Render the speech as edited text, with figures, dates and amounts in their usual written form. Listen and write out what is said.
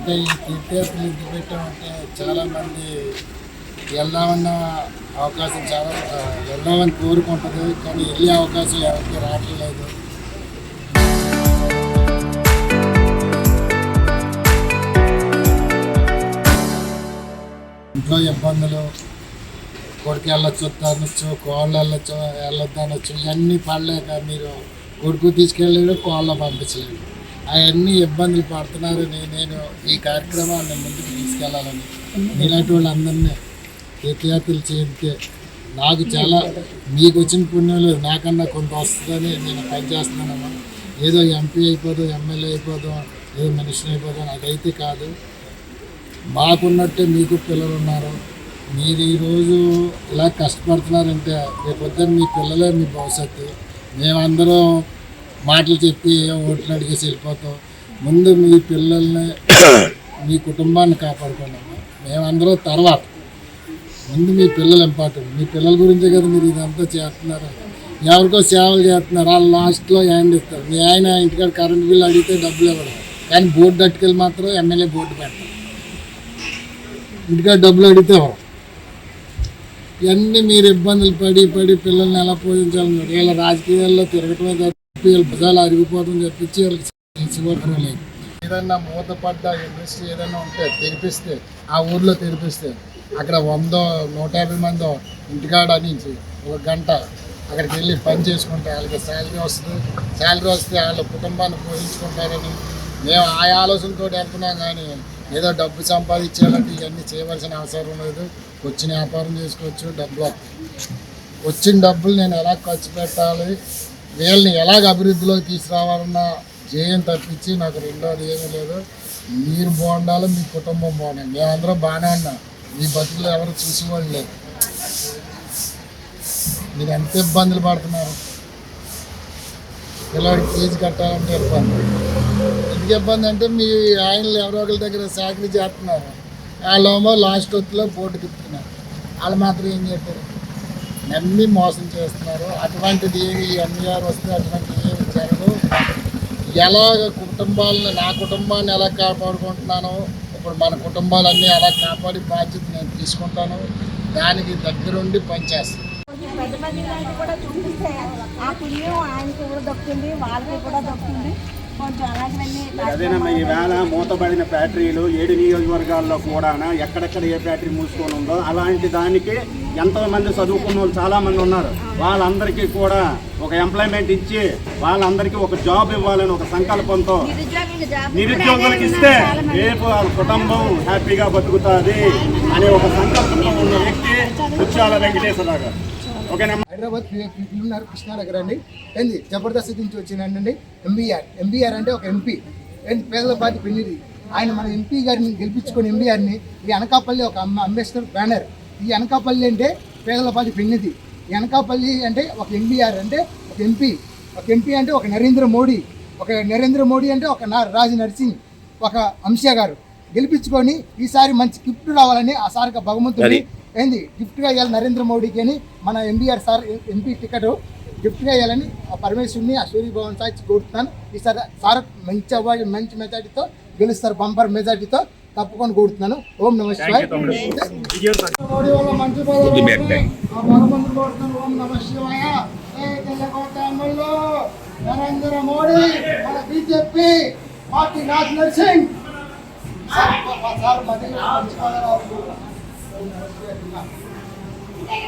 అంటే ఈ తీర్థయాత్రలు ఎందుకు పెట్టామంటే చాలామంది వెళ్దామన్న అవకాశం వెళ్దామని కోరుకుంటుంది, కానీ వెళ్ళే అవకాశం ఎవరికి రావట్లేదు. ఇంట్లో ఇబ్బందులు, కొడుకు వెళ్ళొచ్చు అనొచ్చు, కోళ్ళు వెళ్ళొద్దు అనొచ్చు, ఇవన్నీ పడలేక మీరు కొడుకు తీసుకెళ్ళలేడు, కోళ్ళ పంపించలేడు, అవన్నీ ఇబ్బందులు పడుతున్నారని నేను ఈ కార్యక్రమాన్ని ముందుకు తీసుకెళ్లాలని ఇలాంటి వాళ్ళందరినీ తీర్థయాత్రలు చేస్తే నాకు చాలా మీకు వచ్చిన పుణ్యం లేదు, నాకన్నా కొంత వస్తుందని నేను పనిచేస్తున్నానమ్మా. ఏదో ఎంపీ అయిపోదాం, ఎమ్మెల్యే అయిపోదాం, ఏదో మినిస్టర్ అయిపోదాం, అదైతే కాదు. మాకున్నట్టే మీకు పిల్లలు ఉన్నారు. మీరు ఈరోజు ఇలా కష్టపడుతున్నారంటే రేపొద్దున మీ పిల్లలే మీ భవిష్యత్తు. మేమందరం మాటలు చెప్పి ఓట్లు అడిగేసి వెళ్ళిపోతాం. ముందు మీ పిల్లల్ని మీ కుటుంబాన్ని కాపాడుకున్నాము. మేమందరం తర్వాత, ముందు మీ పిల్లలు ఇంపార్టెంట్. మీ పిల్లల గురించే కదా మీరు ఇదంతా చేస్తున్నారు. ఎవరికో సేవలు చేస్తున్నారు, వాళ్ళు లాస్ట్లో హ్యాండ్ ఇస్తారు. మీ ఆయన ఇంటికాడ కరెంట్ బిల్లు అడిగితే డబ్బులు ఇవ్వడం, కానీ బోర్డు అట్టుకెళ్ళి మాత్రం ఎమ్మెల్యే బోర్డు పెడతారు. ఇంటికాడ డబ్బులు అడిగితే ఎవరు. ఇవన్నీ మీరు ఇబ్బందులు పడి పిల్లల్ని ఎలా పోషించాలన్నారు. వీళ్ళ రాజకీయాల్లో తిరగటమే తప్పి వీళ్ళ భుజాలు అరిగిపోతుందని చెప్పించి వీళ్ళకి తెలిసిపోవడం లేదు. ఏదన్నా మూతపడ్డ ఇండస్ట్రీ ఏదైనా ఉంటే తెరిపిస్తే, ఆ ఊర్లో తెరిపిస్తే అక్కడ 100-150 మంది ఇంటికాడ నుంచి ఒక గంట అక్కడికి వెళ్ళి పని చేసుకుంటే వాళ్ళకి శాలరీ వస్తుంది. శాలరీ వస్తే వాళ్ళ కుటుంబాన్ని పోషించుకుంటారని మేము ఆ ఆలోచనతో వెళ్తున్నాం. కానీ ఏదో డబ్బు సంపాదించాలంటే ఇవన్నీ చేయవలసిన అవసరం లేదు. వచ్చిన వ్యాపారం చేసుకోవచ్చు, డబ్బులు వచ్చిన డబ్బులు నేను ఎలా ఖర్చు పెట్టాలి, వీళ్ళని ఎలాగ అభివృద్ధిలోకి తీసుకురావాలన్న జయం తప్పించి నాకు రెండోది ఏమీ లేదు. మీరు బాగుండాలి, మీ కుటుంబం బాగుండాలి. మేమందరం బాగానే ఉన్నాం. మీ బతుకులు ఎవరు చూసేవాళ్ళు లేదు. మీరు ఎంత ఇబ్బందులు పడుతున్నారు. పిల్లవాడికి ఫీజు కట్టాలంటే ఇబ్బంది. ఎందుకు ఇబ్బంది అంటే మీ ఆయనలు ఎవరో ఒకరి దగ్గర చాకరీ చేస్తున్నారు, వాళ్ళేమో లాస్ట్ వత్తులో బోర్డు తిప్పుతున్నారు. వాళ్ళు మాత్రం ఏం చేస్తారు, నమ్మి మోసం చేస్తున్నారు. అటువంటిది ఏమి ఎన్ఆర్ వస్తే అటువంటిది ఏమి జరగదు. ఎలాగ కుటుంబాలను, నా కుటుంబాన్ని ఎలా కాపాడుకుంటున్నానో ఇప్పుడు మన కుటుంబాలన్నీ అలా కాపాడి బాధ్యత నేను తీసుకుంటాను. దానికి దగ్గరుండి పనిచేస్తాను. పెద్ద పెద్ద కూడా చూపిస్తే ఆ పుణ్యం ఆయనకి కూడా దొక్కుతుంది, వాళ్ళకి కూడా దొక్కుతుంది. అదేనమ్మా, ఈవేళ మూతబడిన ఫ్యాక్టరీలు 7 నియోజకవర్గాల్లో కూడా ఎక్కడెక్కడ ఏ ఫ్యాక్టరీ మూసుకొని ఉందో అలాంటి దానికి ఎంతోమంది చదువుకున్న వాళ్ళు చాలామంది ఉన్నారు. వాళ్ళందరికీ కూడా ఒక ఎంప్లాయ్మెంట్ ఇచ్చి వాళ్ళందరికీ ఒక జాబ్ ఇవ్వాలని ఒక సంకల్పంతో నిరుద్యోగులకు ఇస్తే రేపు వాళ్ళ కుటుంబం హ్యాపీగా బతుకుతుంది అనే ఒక సంకల్పంతో ఉన్న వ్యక్తి ముత్యాల వెంకటేశ్వరరావు గారు. హైదరాబాద్ ఫిల్మ్నగర్ కృష్ణానగర్ అండి. ఏంది జబర్దస్త్ నుంచి వచ్చిందండి. ఎంబీఆర్ అంటే ఒక ఎంపీ, ఏంది పేదలపాటి పెళ్లిది. ఆయన మన ఎంపీ గారిని గెలిపించుకొని ఎంబీఆర్ని ఈ అనకాపల్లి ఒక అంబేద్కర్ బ్యానర్. ఈ అనకాపల్లి అంటే పేదలపాటి పెళ్లిది. ఈ అనకాపల్లి అంటే ఒక ఎంబీఆర్ అంటే ఒక ఎంపీ. ఒక ఎంపీ అంటే ఒక నరేంద్ర మోడీ అంటే ఒక రాజ్ నర్సింగ్, ఒక అంశ గారు గెలిపించుకొని ఈసారి మంచి గిఫ్ట్ రావాలని ఆ సార్ భగవంతుడి ఏంది గిఫ్ట్గా ఇవ్వాలి నరేంద్ర మోడీకి అని మన ఎంబీఆర్ సార్ ఎంపీ టికెట్ గిఫ్ట్గా ఇవ్వాలని ఆ పరమేశ్వరుని ఆ సూర్యభవన్ సాక్షి కోరుతున్నాను. ఈసారి సార్ మంచి అవార్డు, మంచి మెజార్టీతో గెలుస్తారు, బంపర్ మెజార్టీతో తప్పకుండా కోరుతున్నాను. ఓం నమ శివాయ. మోడీ వల్ల మంచి భగవంతుడు కోరుతున్నాను. ఓం నమ శివాయ. నరేంద్ర మోడీ, మన BJP party, Raj nursing sir మధ్య